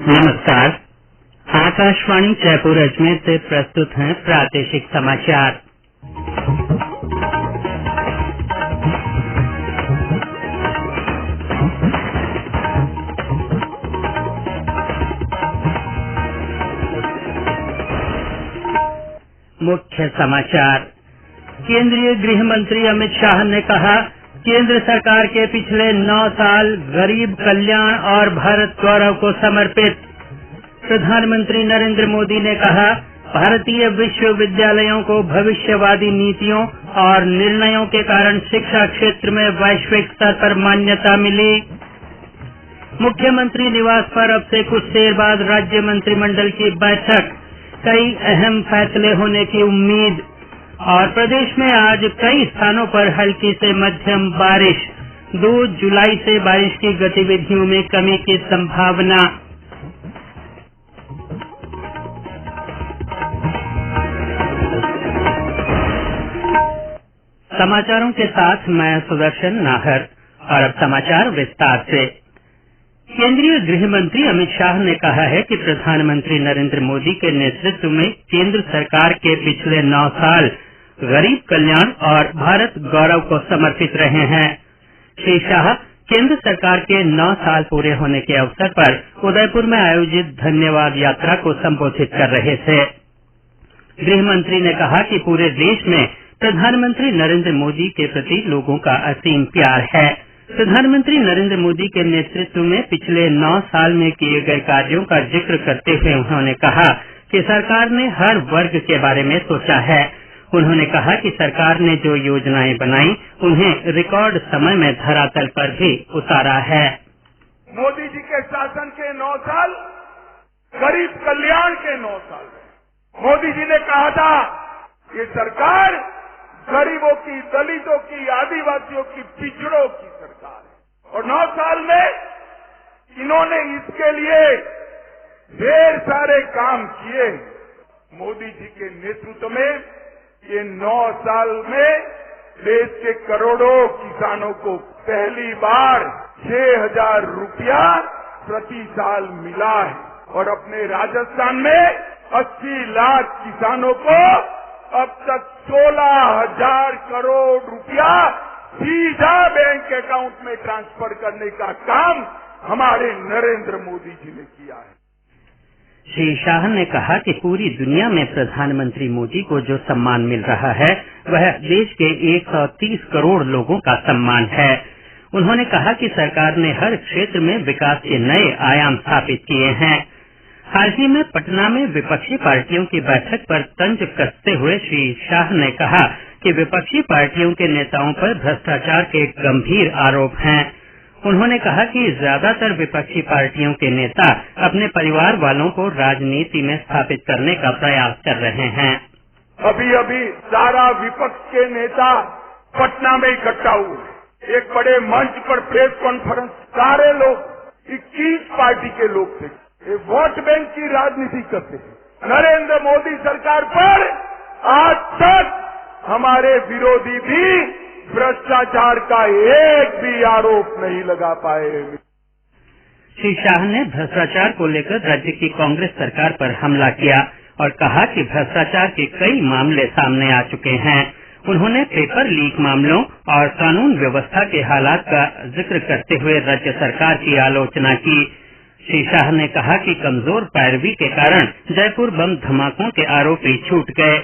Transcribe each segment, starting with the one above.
नमस्कार। आकाशवाणी जयपुर अजमेर से प्रस्तुत हैं प्रादेशिक समाचार। मुख्य समाचार। केंद्रीय गृह मंत्री अमित शाह ने कहा, केंद्र सरकार के पिछले 9 साल गरीब कल्याण और भारत गौरव को समर्पित। प्रधानमंत्री नरेंद्र मोदी ने कहा, भारतीय विश्वविद्यालयों को भविष्यवादी नीतियों और निर्णयों के कारण शिक्षा क्षेत्र में वैश्विक स्तर पर मान्यता मिली। मुख्यमंत्री निवास पर अब से कुछ देर बाद राज्य मंत्रिमंडल की बैठक, कई अहम फैसले होने की उम्मीद। और प्रदेश में आज कई स्थानों पर हल्की से मध्यम बारिश। 2 जुलाई से बारिश की गतिविधियों में कमी की संभावना। समाचारों के साथ मैं सुदर्शन नाहर। और अब समाचार विस्तार से। केंद्रीय गृह मंत्री अमित शाह ने कहा है कि प्रधानमंत्री नरेंद्र मोदी के नेतृत्व में केंद्र सरकार के पिछले 9 साल गरीब कल्याण और भारत गौरव को समर्पित रहे हैं। श्री शाह केंद्र सरकार के 9 साल पूरे होने के अवसर पर उदयपुर में आयोजित धन्यवाद यात्रा को संबोधित कर रहे थे। गृह मंत्री ने कहा कि पूरे देश में प्रधानमंत्री नरेंद्र मोदी के प्रति लोगों का असीम प्यार है। प्रधानमंत्री नरेंद्र मोदी के नेतृत्व में पिछले 9 साल में किए गए कार्यों का जिक्र करते हुए उन्होंने कहा कि सरकार ने हर वर्ग के बारे में सोचा है। उन्होंने कहा कि सरकार ने जो योजनाएं बनाई, उन्हें रिकॉर्ड समय में धरातल पर भी उतारा है। मोदी जी के शासन के 9 साल गरीब कल्याण के 9 साल है। मोदी जी ने कहा था कि सरकार गरीबों की, दलितों की, आदिवासियों की, पिछड़ों की सरकार है। और 9 साल में इन्होंने इसके लिए ढेर सारे काम किए। मोदी जी के नेतृत्व में ये 9 साल में देश के करोड़ों किसानों को पहली बार 6,000 रुपया प्रति साल मिला है। और अपने राजस्थान में 80 लाख किसानों को अब तक 16,000 करोड़ रुपया सीधा बैंक अकाउंट में ट्रांसफर करने का काम हमारे नरेंद्र मोदी जी ने किया है। श्री शाह ने कहा कि पूरी दुनिया में प्रधानमंत्री मोदी को जो सम्मान मिल रहा है, वह देश के 130 करोड़ लोगों का सम्मान है। उन्होंने कहा कि सरकार ने हर क्षेत्र में विकास के नए आयाम स्थापित किए हैं। हाल ही में पटना में विपक्षी पार्टियों की बैठक पर तंज कसते हुए श्री शाह ने कहा कि विपक्षी पार्टियों के नेताओं पर भ्रष्टाचार के गंभीर आरोप हैं। उन्होंने कहा कि ज्यादातर विपक्षी पार्टियों के नेता अपने परिवार वालों को राजनीति में स्थापित करने का प्रयास कर रहे हैं। अभी अभी सारा विपक्ष के नेता पटना में इकट्ठा हुए। एक बड़े मंच पर प्रेस कॉन्फ्रेंस, सारे लोग 21 पार्टी के लोग थे। ये वोट बैंक की राजनीति करते हैं। नरेंद्र मोदी सरकार पर आज तक हमारे विरोधी भी भ्रष्टाचार का एक भी आरोप नहीं लगा पाए। श्री शाह ने भ्रष्टाचार को लेकर राज्य की कांग्रेस सरकार पर हमला किया और कहा कि भ्रष्टाचार के कई मामले सामने आ चुके हैं। उन्होंने पेपर लीक मामलों और कानून व्यवस्था के हालात का जिक्र करते हुए राज्य सरकार की आलोचना की। श्री शाह ने कहा कि कमजोर पैरवी के कारण जयपुर बम धमाकों के आरोपी छूट गए।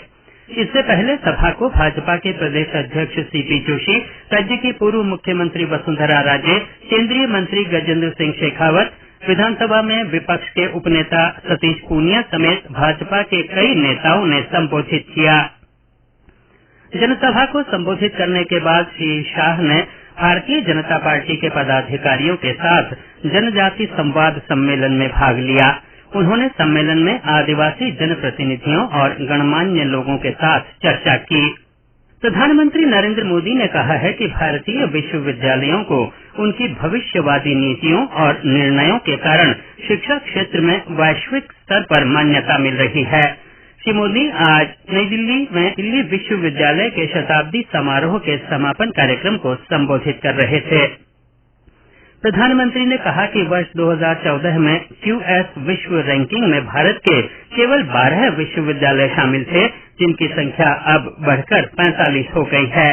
इससे पहले सभा को भाजपा के प्रदेश अध्यक्ष सीपी जोशी, राज्य की पूर्व मुख्यमंत्री वसुंधरा राजे, केंद्रीय मंत्री गजेंद्र सिंह शेखावत, विधानसभा में विपक्ष के उपनेता सतीश पूनिया समेत भाजपा के कई नेताओं ने संबोधित किया। जनसभा को संबोधित करने के बाद श्री शाह ने भारतीय जनता पार्टी के पदाधिकारियों के साथ जनजाति संवाद सम्मेलन में भाग लिया। उन्होंने सम्मेलन में आदिवासी जनप्रतिनिधियों और गणमान्य लोगों के साथ चर्चा की। प्रधानमंत्री नरेंद्र मोदी ने कहा है कि भारतीय विश्वविद्यालयों को उनकी भविष्यवादी नीतियों और निर्णयों के कारण शिक्षा क्षेत्र में वैश्विक स्तर पर मान्यता मिल रही है। श्री मोदी आज नई दिल्ली में दिल्ली विश्वविद्यालय के शताब्दी समारोह के समापन कार्यक्रम को संबोधित कर रहे थे। प्रधानमंत्री ने कहा कि वर्ष 2014 में QS विश्व रैंकिंग में भारत के केवल 12 विश्वविद्यालय शामिल थे, जिनकी संख्या अब बढ़कर 45 हो गई है।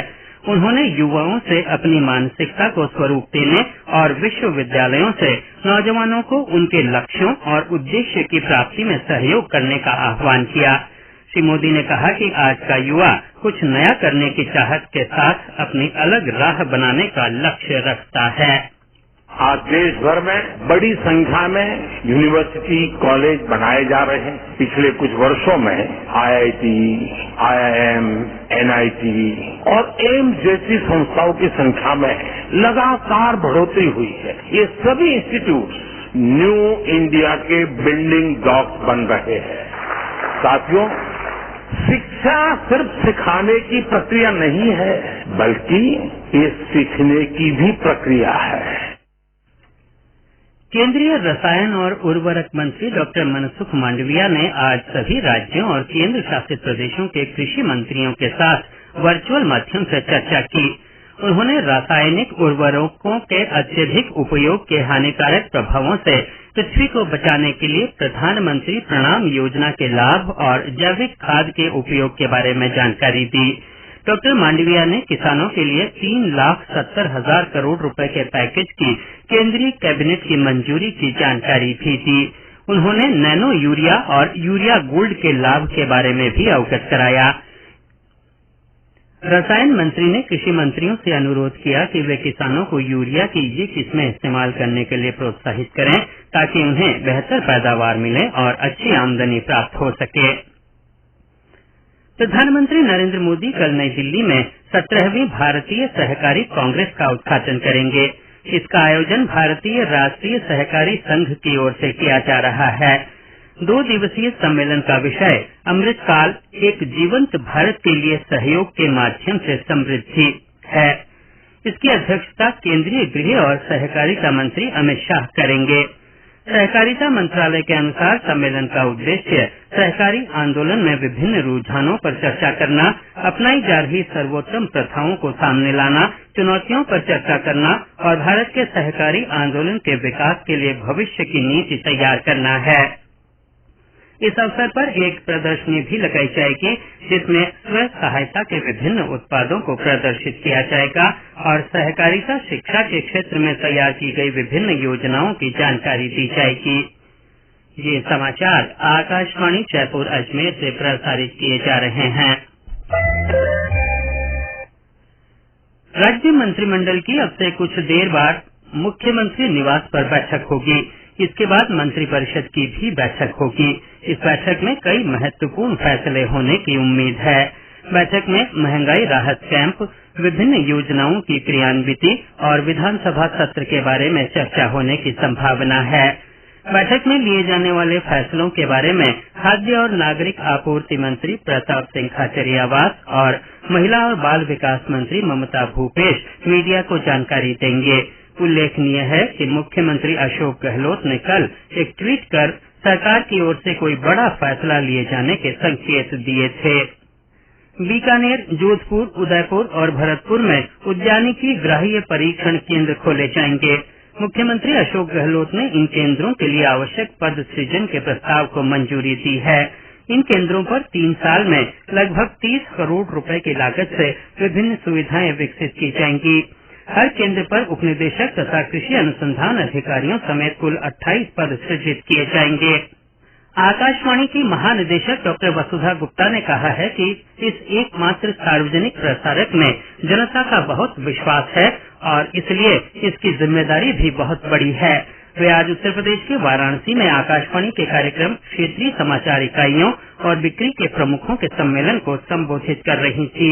उन्होंने युवाओं से अपनी मानसिकता को स्वरूप देने और विश्वविद्यालयों से नौजवानों को उनके लक्ष्यों और उद्देश्य की प्राप्ति में सहयोग करने का आह्वान किया। श्री मोदी ने कहा कि आज का युवा कुछ नया करने की चाहत के साथ अपनी अलग राह बनाने का लक्ष्य रखता है। आज देश भर में बड़ी संख्या में यूनिवर्सिटी, कॉलेज बनाए जा रहे हैं। पिछले कुछ वर्षों में IIT, IIM, NIT और एम्स जैसी संस्थाओं की संख्या में लगातार बढ़ोतरी हुई है। ये सभी इंस्टीट्यूट न्यू इंडिया के बिल्डिंग ब्लॉक्स बन रहे हैं। साथियों, शिक्षा सिर्फ सिखाने की प्रक्रिया नहीं है, बल्कि ये सीखने की भी प्रक्रिया है। केंद्रीय रसायन और उर्वरक मंत्री डॉक्टर मनसुख मांडविया ने आज सभी राज्यों और केंद्र शासित प्रदेशों के कृषि मंत्रियों के साथ वर्चुअल माध्यम से चर्चा की। उन्होंने रासायनिक उर्वरकों के अत्यधिक उपयोग के हानिकारक प्रभावों से पृथ्वी को बचाने के लिए प्रधानमंत्री प्रणाम योजना के लाभ और जैविक खाद के उपयोग के बारे में जानकारी दी। डॉक्टर मांडविया ने किसानों के लिए 3,70,000 करोड़ रुपए के पैकेज की केंद्रीय कैबिनेट की मंजूरी की जानकारी भी दी। उन्होंने नैनो यूरिया और यूरिया गोल्ड के लाभ के बारे में भी अवगत कराया। रसायन मंत्री ने कृषि मंत्रियों से अनुरोध किया कि वे किसानों को यूरिया की ये किस्में इस्तेमाल करने के लिए प्रोत्साहित करें, ताकि उन्हें बेहतर पैदावार मिले और अच्छी आमदनी प्राप्त हो सके। प्रधानमंत्री नरेंद्र मोदी कल नई दिल्ली में 17वीं भारतीय सहकारी कांग्रेस का उद्घाटन करेंगे। इसका आयोजन भारतीय राष्ट्रीय सहकारी संघ की ओर से किया जा रहा है। 2 दिवसीय सम्मेलन का विषय अमृतकाल, एक जीवंत भारत के लिए सहयोग के माध्यम से समृद्धि है। इसकी अध्यक्षता केंद्रीय गृह और सहकारिता मंत्री अमित शाह करेंगे। सहकारिता मंत्रालय के अनुसार सम्मेलन का उद्देश्य सहकारी आंदोलन में विभिन्न रुझानों पर चर्चा करना, अपनाई जा रही सर्वोत्तम प्रथाओं को सामने लाना, चुनौतियों पर चर्चा करना और भारत के सहकारी आंदोलन के विकास के लिए भविष्य की नीति तैयार करना है। इस अवसर पर एक प्रदर्शनी भी लगाई जाएगी, जिसमें स्व सहायता के विभिन्न उत्पादों को प्रदर्शित किया जाएगा और सहकारिता शिक्षा के क्षेत्र में तैयार की गई विभिन्न योजनाओं की जानकारी दी जाएगी। ये समाचार आकाशवाणी जयपुर अजमेर से प्रसारित किए जा रहे हैं। राज्य मंत्रिमंडल की अब से कुछ देर बाद मुख्यमंत्री निवास पर बैठक होगी। इसके बाद मंत्रिपरिषद की भी बैठक होगी। इस बैठक में कई महत्वपूर्ण फैसले होने की उम्मीद है। बैठक में महंगाई राहत कैंप, विभिन्न योजनाओं की क्रियान्विति और विधानसभा सत्र के बारे में चर्चा होने की संभावना है। बैठक में लिए जाने वाले फैसलों के बारे में खाद्य और नागरिक आपूर्ति मंत्री प्रताप सिंह खाचरियावास और महिला और बाल विकास मंत्री ममता भूपेश मीडिया को जानकारी देंगे। उल्लेखनीय है कि मुख्यमंत्री अशोक गहलोत ने कल एक ट्वीट कर सरकार की ओर से कोई बड़ा फैसला लिए जाने के संकेत दिए थे। बीकानेर, जोधपुर, उदयपुर और भरतपुर में उद्यानिकी ग्राह्य परीक्षण केंद्र खोले जाएंगे। मुख्यमंत्री अशोक गहलोत ने इन केंद्रों के लिए आवश्यक पद सृजन के प्रस्ताव को मंजूरी दी है। इन केंद्रों पर 3 साल में लगभग 30 करोड़ रुपए की लागत से विभिन्न सुविधाएं विकसित की जाएंगी। हर केंद्र पर उपनिदेशक तथा कृषि अनुसंधान अधिकारियों समेत कुल 28 पद सृजित किए जाएंगे। आकाशवाणी की महानिदेशक डॉक्टर वसुधा गुप्ता ने कहा है कि इस एकमात्र सार्वजनिक प्रसारक में जनता का बहुत विश्वास है और इसलिए इसकी जिम्मेदारी भी बहुत बड़ी है। वे आज उत्तर प्रदेश के वाराणसी में आकाशवाणी के कार्यक्रम क्षेत्रीय समाचार इकाइयों और बिक्री के प्रमुखों के सम्मेलन को संबोधित कर रही थी।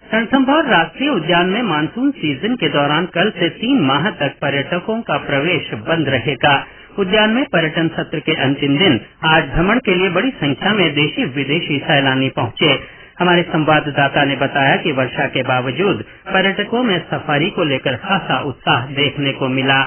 रणथंभौर राष्ट्रीय उद्यान में मानसून सीजन के दौरान कल से 3 माह तक पर्यटकों का प्रवेश बंद रहेगा। उद्यान में पर्यटन सत्र के अंतिम दिन आज भ्रमण के लिए बड़ी संख्या में देशी विदेशी सैलानी पहुंचे। हमारे संवाददाता ने बताया कि वर्षा के बावजूद पर्यटकों में सफारी को लेकर खासा उत्साह देखने को मिला।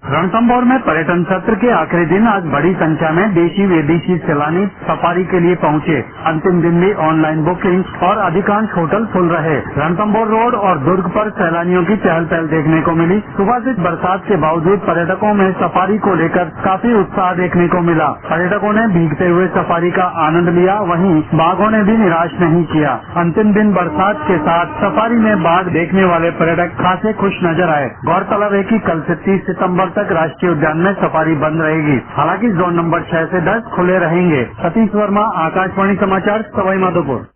रणथंभौर में पर्यटन सत्र के आखिरी दिन आज बड़ी संख्या में देशी विदेशी सैलानी सफारी के लिए पहुंचे। अंतिम दिन भी ऑनलाइन बुकिंग और अधिकांश होटल फुल रहे। रणथंभौर रोड और दुर्ग पर सैलानियों की चहल पहल देखने को मिली। सुबह से बरसात के बावजूद पर्यटकों में सफारी को लेकर काफी उत्साह देखने को मिला। पर्यटकों ने भीगते हुए सफारी का आनंद लिया, वहीं बाघों ने भी निराश नहीं किया। अंतिम दिन बरसात के साथ सफारी में बाघ देखने वाले पर्यटक खासे खुश नजर आए। गौरतलब है कि कल से 30 सितम्बर तक राष्ट्रीय उद्यान में सफारी बंद रहेगी। हालांकि जोन नंबर 6 से 10 खुले रहेंगे। सतीश वर्मा, आकाशवाणी समाचार, सवाई माधोपुर।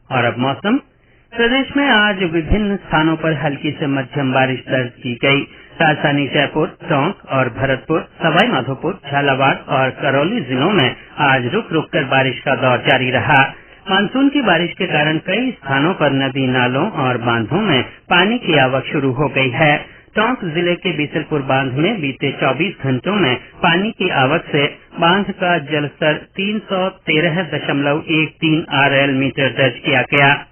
और अब मौसम। प्रदेश में आज विभिन्न स्थानों पर हल्की से मध्यम बारिश दर्ज की गई। राजधानी जयपुर, टोंक और भरतपुर, सवाई माधोपुर, झालावाड़ और करौली जिलों में आज रुक रुक कर बारिश का दौर जारी रहा। मानसून की बारिश के कारण कई स्थानों पर नदी नालों और बांधों में पानी की आवक शुरू हो गई है। टोंक जिले के बीसलपुर बांध में बीते 24 घंटों में पानी की आवक से बांध का जलस्तर 313.13 RL मीटर दर्ज किया गया।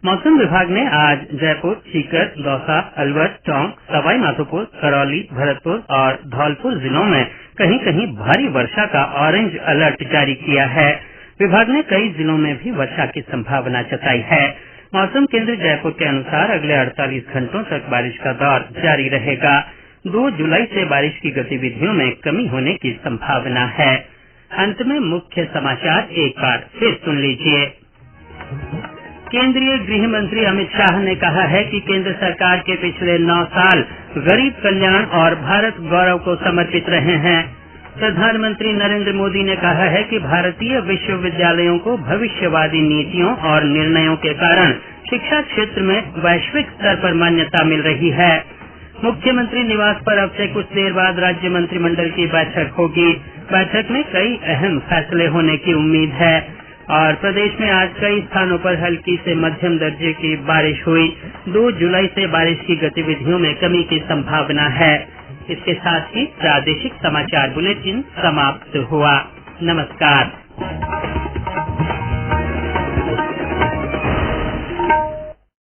मौसम विभाग ने आज जयपुर, सीकर, दौसा, अलवर, टोंक, सवाई माधोपुर, करौली, भरतपुर और धौलपुर जिलों में कहीं कहीं भारी वर्षा का ऑरेंज अलर्ट जारी किया है। विभाग ने कई जिलों में भी वर्षा की संभावना जताई है। मौसम केंद्र जयपुर के अनुसार अगले 48 घंटों तक बारिश का दौर जारी रहेगा। 2 जुलाई से बारिश की गतिविधियों में कमी होने की संभावना है। अंत में मुख्य समाचार एक बार फिर सुन लीजिए। केंद्रीय गृह मंत्री अमित शाह ने कहा है कि केंद्र सरकार के पिछले 9 साल गरीब कल्याण और भारत गौरव को समर्पित रहे हैं। प्रधानमंत्री नरेंद्र मोदी ने कहा है कि भारतीय विश्वविद्यालयों को भविष्यवादी नीतियों और निर्णयों के कारण शिक्षा क्षेत्र में वैश्विक स्तर पर मान्यता मिल रही है। मुख्यमंत्री निवास पर अब से कुछ देर बाद राज्य मंत्रिमंडल की बैठक होगी। बैठक में कई अहम फैसले होने की उम्मीद है और प्रदेश में आज कई स्थानों पर हल्की से मध्यम दर्जे की बारिश हुई। 2 जुलाई से बारिश की गतिविधियों में कमी की संभावना है। इसके साथ ही प्रादेशिक समाचार बुलेटिन समाप्त हुआ। नमस्कार।